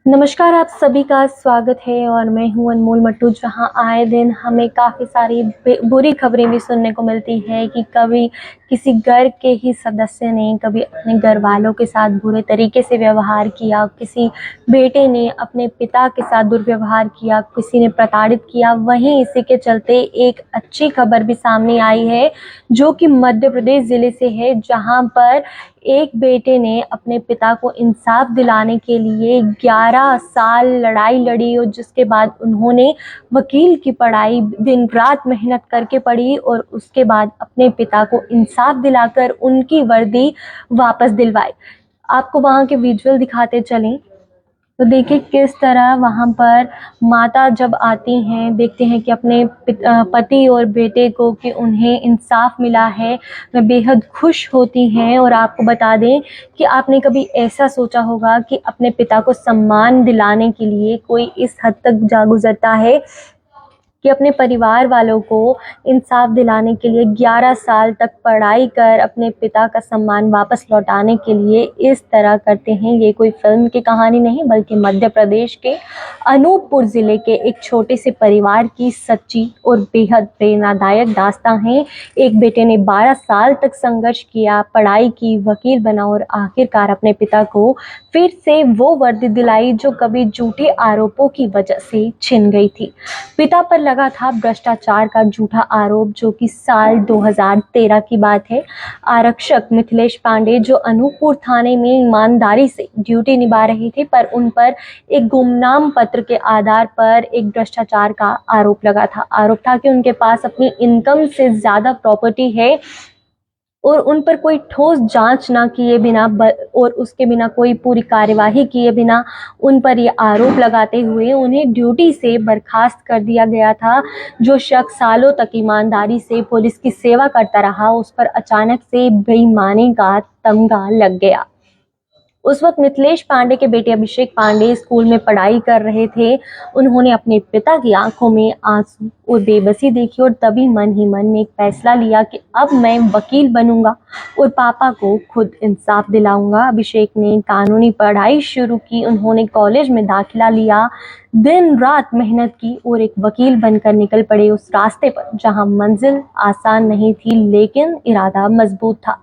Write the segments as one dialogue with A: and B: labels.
A: नमस्कार, आप सभी का स्वागत है और मैं हूँ अनमोल मट्टू। जहाँ आए दिन हमें काफ़ी सारी बुरी खबरें भी सुनने को मिलती है कि कभी किसी घर के ही सदस्य ने कभी अपने घर वालों के साथ बुरे तरीके से व्यवहार किया, किसी बेटे ने अपने पिता के साथ दुर्व्यवहार किया, किसी ने प्रताड़ित किया। वहीं इसी के चलते एक अच्छी खबर भी सामने आई है जो कि मध्य प्रदेश ज़िले से है, जहाँ पर एक बेटे ने अपने पिता को इंसाफ दिलाने के लिए 11 साल लड़ाई लड़ी और जिसके बाद उन्होंने वकील की पढ़ाई दिन रात मेहनत करके पढ़ी और उसके बाद अपने पिता को इंसाफ दिलाकर उनकी वर्दी वापस दिलवाई। आपको वहाँ के विजुअल दिखाते चलें तो देखिए किस तरह वहाँ पर माता जब आती हैं, देखते हैं कि अपने पति और बेटे को कि उन्हें इंसाफ मिला है, वे बेहद खुश होती हैं। और आपको बता दें कि आपने कभी ऐसा सोचा होगा कि अपने पिता को सम्मान दिलाने के लिए कोई इस हद तक जा गुजरता है कि अपने परिवार वालों को इंसाफ दिलाने के लिए 11 साल तक पढ़ाई कर अपने पिता का सम्मान वापस लौटाने के लिए इस तरह करते हैं। ये कोई फिल्म की कहानी नहीं बल्कि मध्य प्रदेश के अनूपपुर ज़िले के एक छोटे से परिवार की सच्ची और बेहद प्रेरणादायक दास्तां है। एक बेटे ने 12 साल तक संघर्ष किया, पढ़ाई की, वकील बना और आखिरकार अपने पिता को फिर से वो वर्दी दिलाई जो कभी झूठे आरोपों की वजह से छिन गई थी। पिता पर लगा था भ्रष्टाचार का झूठा आरोप, जो कि साल 2013 की बात है। आरक्षक मिथिलेश पांडे जो अनूपपुर थाने में ईमानदारी से ड्यूटी निभा रहे थे, पर उन पर एक गुमनाम पत्र के आधार पर एक भ्रष्टाचार का आरोप लगा था। आरोप था कि उनके पास अपनी इनकम से ज्यादा प्रॉपर्टी है और उन पर कोई ठोस जांच ना किए बिना और उसके बिना कोई पूरी कार्यवाही किए बिना उन पर ये आरोप लगाते हुए उन्हें ड्यूटी से बर्खास्त कर दिया गया था। जो शख्स सालों तक ईमानदारी से पुलिस की सेवा करता रहा, उस पर अचानक से बेईमानी का तमगा लग गया। उस वक्त मिथिलेश पांडे के बेटे अभिषेक पांडे स्कूल में पढ़ाई कर रहे थे। उन्होंने अपने पिता की आंखों में आंसू और बेबसी देखी और तभी मन ही मन में एक फैसला लिया कि अब मैं वकील बनूंगा और पापा को खुद इंसाफ दिलाऊंगा। अभिषेक ने कानूनी पढ़ाई शुरू की, उन्होंने कॉलेज में दाखिला लिया, दिन रात मेहनत की और एक वकील बनकर निकल पड़े उस रास्ते पर जहां मंजिल आसान नहीं थी लेकिन इरादा मजबूत था।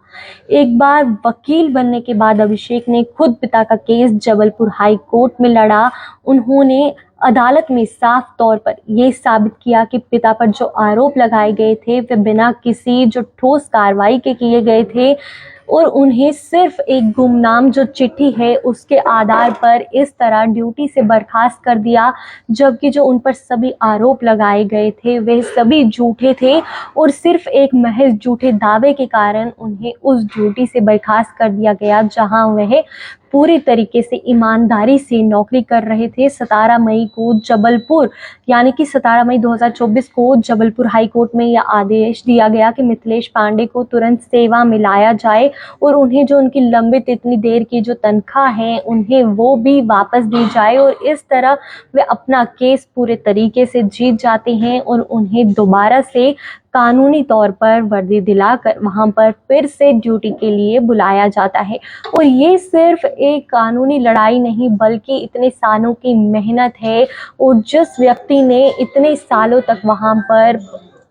A: एक बार वकील बनने के बाद अभिषेक ने खुद पिता का केस जबलपुर हाई कोर्ट में लड़ा। उन्होंने अदालत में साफ तौर पर यह साबित किया कि पिता पर जो आरोप लगाए गए थे वे बिना किसी जो ठोस कार्रवाई के किए गए थे और उन्हें सिर्फ एक गुमनाम जो चिट्ठी है उसके आधार पर इस तरह ड्यूटी से बर्खास्त कर दिया, जबकि जो उन पर सभी आरोप लगाए गए थे वे सभी झूठे थे और सिर्फ एक महज झूठे दावे के कारण उन्हें उस ड्यूटी से बर्खास्त कर दिया गया जहां वह पूरी तरीके से ईमानदारी से नौकरी कर रहे थे। 17 मई को जबलपुर यानी कि 17 मई 2024 को जबलपुर हाई कोर्ट में यह आदेश दिया गया कि मिथिलेश पांडे को तुरंत सेवा में लाया जाए और उन्हें जो उनकी लंबित इतनी देर की जो तनख्वाह है उन्हें वो भी वापस दी जाए। और इस तरह वे अपना केस पूरे तरीके से जीत जाते हैं और उन्हें दोबारा से कानूनी तौर पर वर्दी दिलाकर वहां पर फिर से ड्यूटी के लिए बुलाया जाता है। और ये सिर्फ एक कानूनी लड़ाई नहीं बल्कि इतने सालों की मेहनत है और जिस व्यक्ति ने इतने सालों तक वहां पर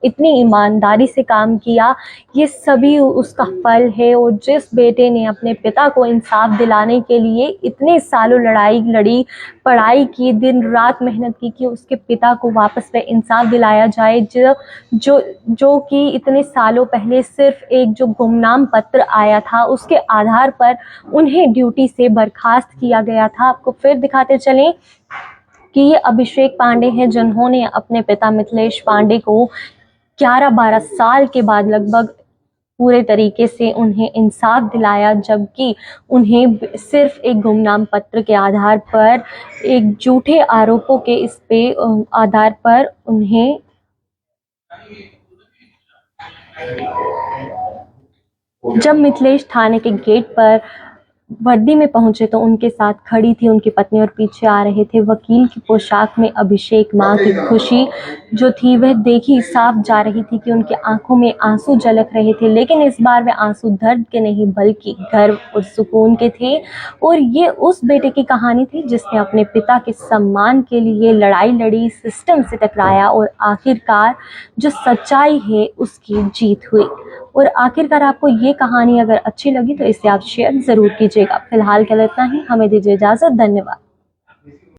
A: इतनी ईमानदारी से काम किया, ये सभी उसका फल है। और जिस बेटे ने अपने पिता को इंसाफ दिलाने के लिए इतने सालों लड़ाई लड़ी, पढ़ाई की, दिन रात मेहनत की कि उसके पिता को वापस से इंसाफ दिलाया जाए, जो जो जो कि इतने सालों पहले सिर्फ एक जो गुमनाम पत्र आया था उसके आधार पर उन्हें ड्यूटी से बर्खास्त किया गया था। आपको फिर दिखाते चलें कि ये अभिषेक पांडे हैं जिन्होंने अपने पिता मिथिलेश पांडे को 11-12 साल के बाद लगभग पूरे तरीके से उन्हें इंसाफ दिलाया, जबकि उन्हें सिर्फ एक गुमनाम पत्र के आधार पर एक झूठे आरोपों के इस पे आधार पर उन्हें जब मिथिलेश थाने के गेट पर वर्दी में पहुंचे तो उनके साथ खड़ी थी उनकी पत्नी और पीछे आ रहे थे वकील की पोशाक में अभिषेक। मां की खुशी जो थी वह देखी साफ जा रही थी कि उनकी आंखों में आंसू झलक रहे थे, लेकिन इस बार वे आंसू दर्द के नहीं बल्कि गर्व और सुकून के थे। और ये उस बेटे की कहानी थी जिसने अपने पिता के सम्मान के लिए लड़ाई लड़ी, सिस्टम से टकराया और आखिरकार जो सच्चाई है उसकी जीत हुई। और आखिरकार आपको ये कहानी अगर अच्छी लगी तो इसे आप शेयर ज़रूर कीजिएगा। फिलहाल के लिए इतना ही, हमें दीजिए इजाज़त। धन्यवाद।